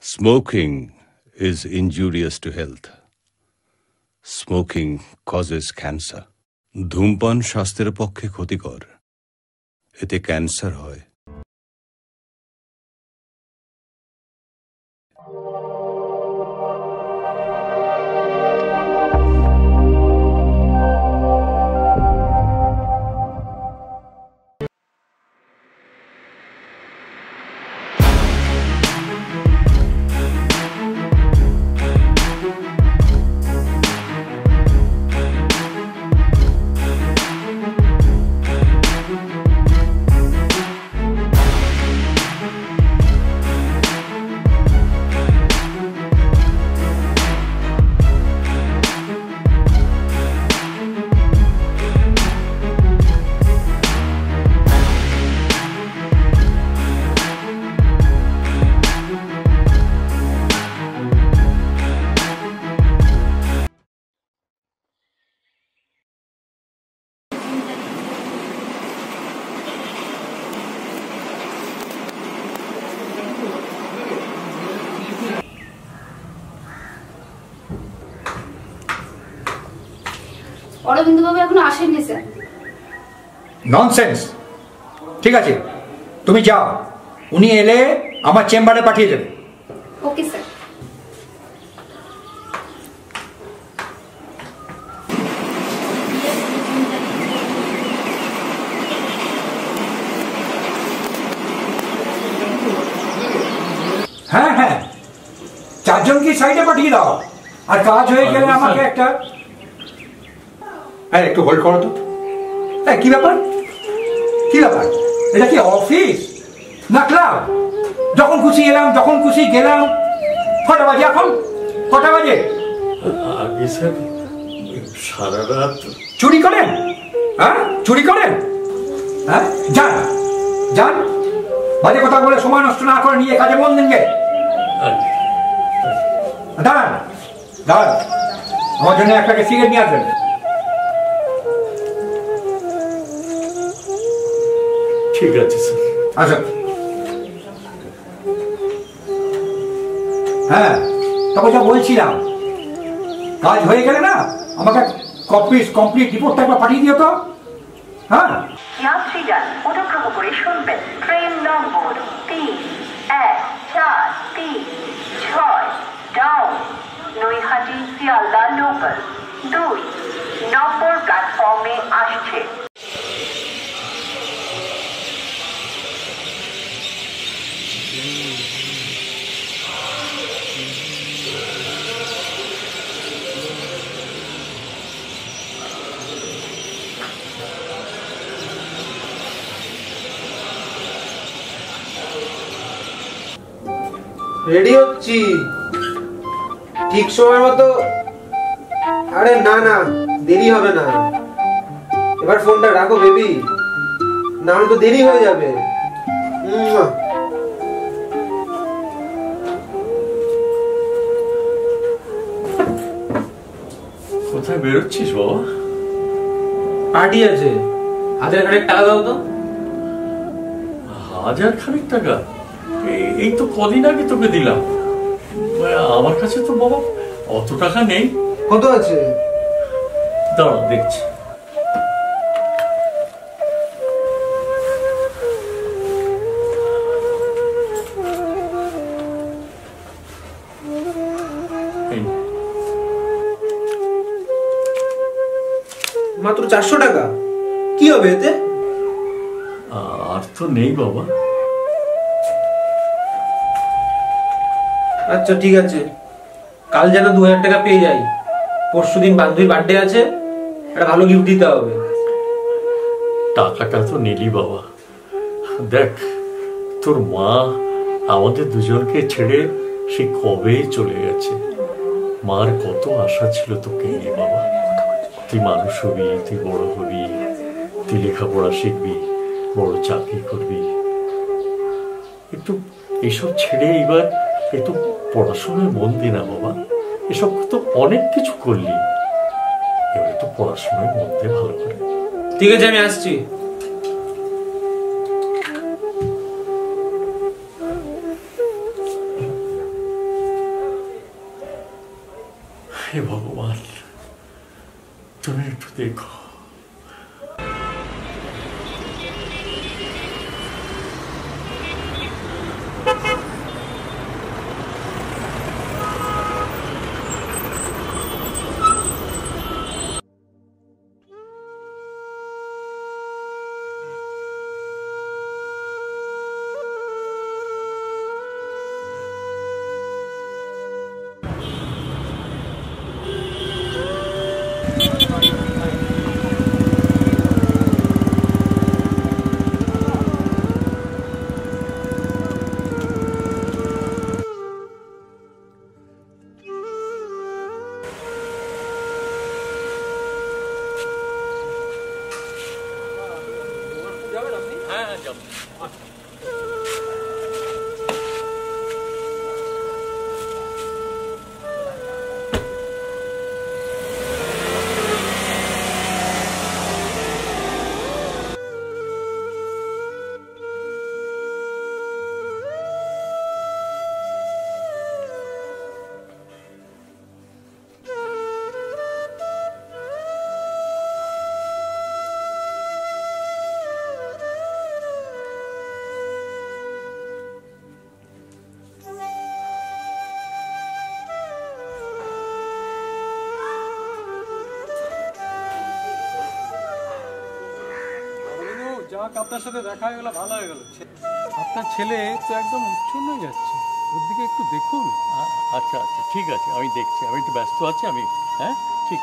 Smoking is injurious to health. Smoking causes cancer. ধূমপান স্বাস্থ্যের পক্ষে ক্ষতিকর। এতে ক্যান্সার হয়। অরবিন্দ বাবু এখনো আসেননি স্যার। ননসেন্স। ঠিক আছে, তুমি যাও, উনি এলে আমার চেম্বারে পাঠিয়ে দেবে। Okay sir. হ্যাঁ হ্যাঁ, চারজনকে সাইডে পাঠিয়ে দাও, আর কাজ হয়ে গেলে আমাকে একটা একটু হোল্ড করো তো। কি ব্যাপার, কি ব্যাপার? এটা কি অফিস না ক্লাব? যখন খুশি এলাম, যখন খুশি গেলাম। কটা বাজে এখন? কটা বাজে? আগে স্যার সারা রাত চুরি করেন? হ্যাঁ, চুরি করেন? হ্যাঁ, যান যান, বাজে কথা বলে সময় নষ্ট না করে নিয়ে কাজে মন দিন গে। দাঁড়ান দাঁড়ান, আমার জন্য একটা সিগারেট নিয়ে আসবেন। ঠিক আছে স্যার। আচ্ছা, হ্যাঁ, তবে যা বলছিলাম, কাজ হয়ে গেলে না আমাকে কমপ্লিট রিপোর্টটা একবার পাঠিয়ে দিও তো। হ্যাঁ, যাত্রীগণ অনুগ্রহ করে শুনবেন, ট্রেন নম্বর 31436 ডাউন নৈহাটি শিয়ালদা লোকাল 2 নম্বর প্ল্যাটফর্মে আসছে। রেডি হচ্ছি ঠিক সময় মতো। আরে না না, দেরি হবে না। এবার ফোনটা রাখো বেবি, না হলে তো দেরি হয়ে যাবে। কোথায় বেরোচ্ছিস বাবা? পার্টি আছে, 1000 খানেক টাকা দাও তো। 1000 খানেক টাকা? এই তো কদিন আগে তোকে দিলাম। আমার কাছে তো বাবা অত টাকা নেই। কত আছে? দাঁড়াও দেখছি। মাত্র 400 টাকা? কি হবে এতে? আর তো নেই বাবা। আচ্ছা ঠিক আছে, কাল যেন 2000 টাকা পেয়ে যাই। পরশুদিন বান্ধবীর বার্থডে আছে, একটা ভালো গিফট দিতে হবে। টাকাটা তো নিলি বাবা। দেখ, তোর মা আমাদের দুজনকে ছেড়ে সে কবেই চলে গেছে। মার কত আশা ছিল তোকে নিয়ে বাবা। তুই মানুষ হবি, তুই বড় হবি, তুই লেখাপড়া শিখবি, বড় চাকরি করবি। একটু এসব ছেড়ে এবার একটু পড়াশোনায় মন দি না বাবা। এসব তো অনেক কিছু করলি, এবার একটু পড়াশোনায় মন দে ভালো করে। ঠিক আছে, আমি আসছি। হে ভগবান, তুমি একটু দেখো। আপনার সাথে দেখা হয়ে গেল, ভালো হয়ে গেল। আপনার ছেলে তো একদম উচ্ছন্ন হয়ে যাচ্ছে, ওর দিকে একটু দেখুন। আচ্ছা আচ্ছা, ঠিক আছে, আমি দেখছি। আমি একটু ব্যস্ত আছি, আমি হ্যাঁ ঠিক।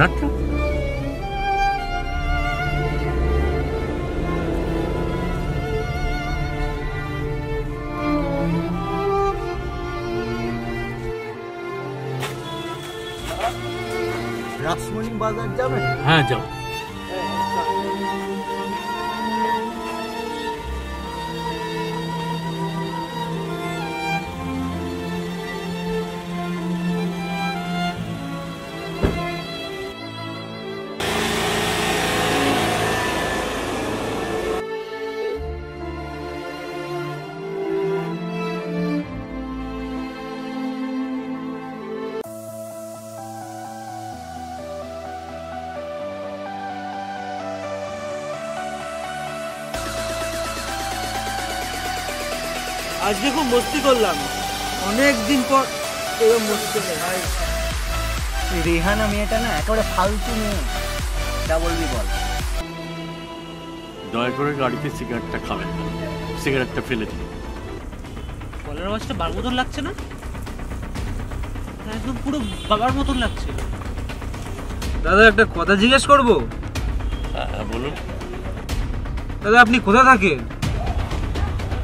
ঘাবড়াটা? রাসমণি বাজার যাবে? হ্যাঁ যাও। আজকে খুব মস্তি করলাম, অনেক দিন পর এরকম মস্তি করলে ভাই। রেহানা মেয়েটা না একেবারে ফালতু মেয়ে, যা বলবি বল। দয়া করে গাড়িতে সিগারেটটা খাবেন না, সিগারেটটা ফেলে দিন। কলের আওয়াজটা বার মতন লাগছে না? একদম পুরো বাবার মতন লাগছে। দাদা একটা কথা জিজ্ঞেস করবো? হ্যাঁ বলুন। দাদা আপনি কোথা থাকেন?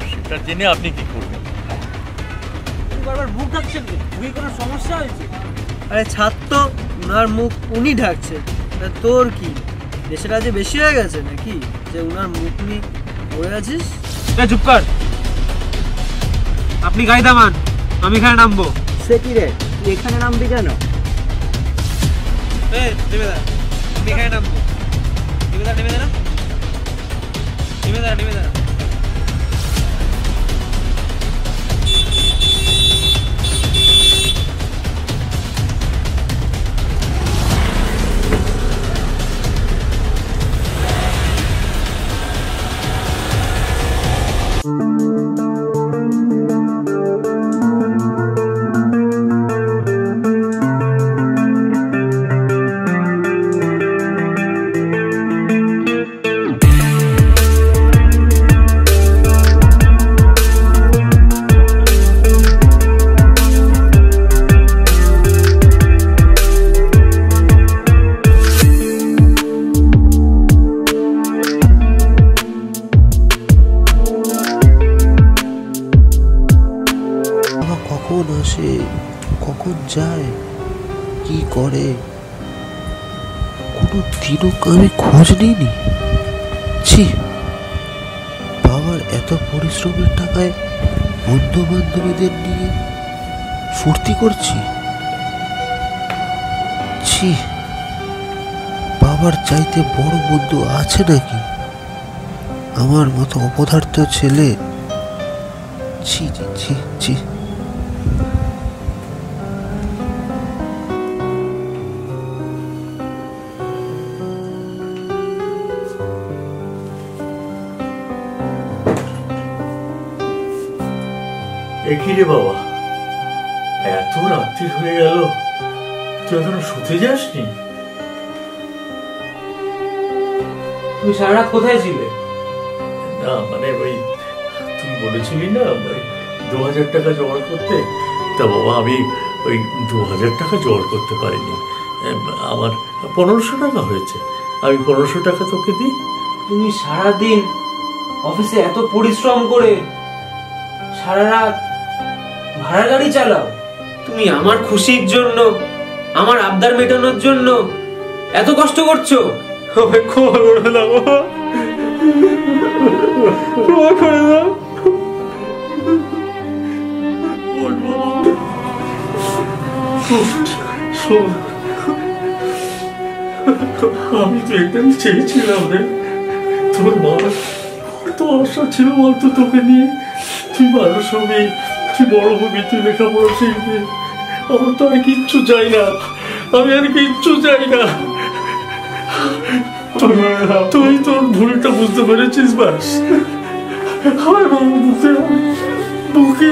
সেটা জেনে আপনি কি করবেন? বারবার মুখ ঢাকছেন, মুখে কোনো সমস্যা হয়েছে? আরে ছাত্র, উনার মুখ উনি ঢাকছে, তোর কি দেশের কাজে বেশি হয়ে গেছে নাকি যে উনার মুখ নিয়ে পড়ে আছিস? চুপ কর, আপনি গাড়ি থামান, আমি এখানে নামবো। সে কি রে, তুই এখানে নামবি কেন? আমি এখানে নামবো। নেমে দাঁড়া, নেমে দাঁড়া, নেমে দাঁড়া, নেমে দাঁড়া। কখন আসে, কখন যায়, কি করে, কোনো দিনও আমি খোঁজ নিইনি। ছি, বাবার এত পরিশ্রমের টাকায় বন্ধু বান্ধবীদের নিয়ে ফুর্তি করছি। ছি, বাবার চাইতে বড় বন্ধু আছে নাকি আমার মতো অপদার্থ ছেলে? ছি ছি ছি ছি। একই রে বাবা, এত রাত্রি হয়ে গেল, তুই এখনো শুতে যাসনি? তুমি সারা রাত কোথায় ছিলে? না মানে ওই তুই বলেছিলি না 2000 টাকা জোগাড় করতে, তা বাবা আমি ওই 2000 টাকা জোগাড় করতে পারিনি। আমার 1500 টাকা হয়েছে, আমি 1500 টাকা তোকে দিই। তুমি সারাদিন অফিসে এত পরিশ্রম করে সারা রাত ভাড়া গাড়ি চালাও, তুমি আমার খুশির জন্য, আমার আবদার মেটানোর জন্য এত কষ্ট করছো? আমায় ক্ষমা করে দাও, ক্ষমা করে দাও। আমি তো একদম চেয়েছিলাম রে, তোর মা তো আশা ছিল বলতো তোকে নিয়ে, তুই মানুষ হবি, তুই বড় হবি, তুই লেখাপড়া শিখবি। আমার তো আর কিচ্ছু চাই না, আমি আর কিচ্ছু চাই না। তুই তোর ভুলটা বুঝতে পেরেছিস, বাস আমার বুকে বুকে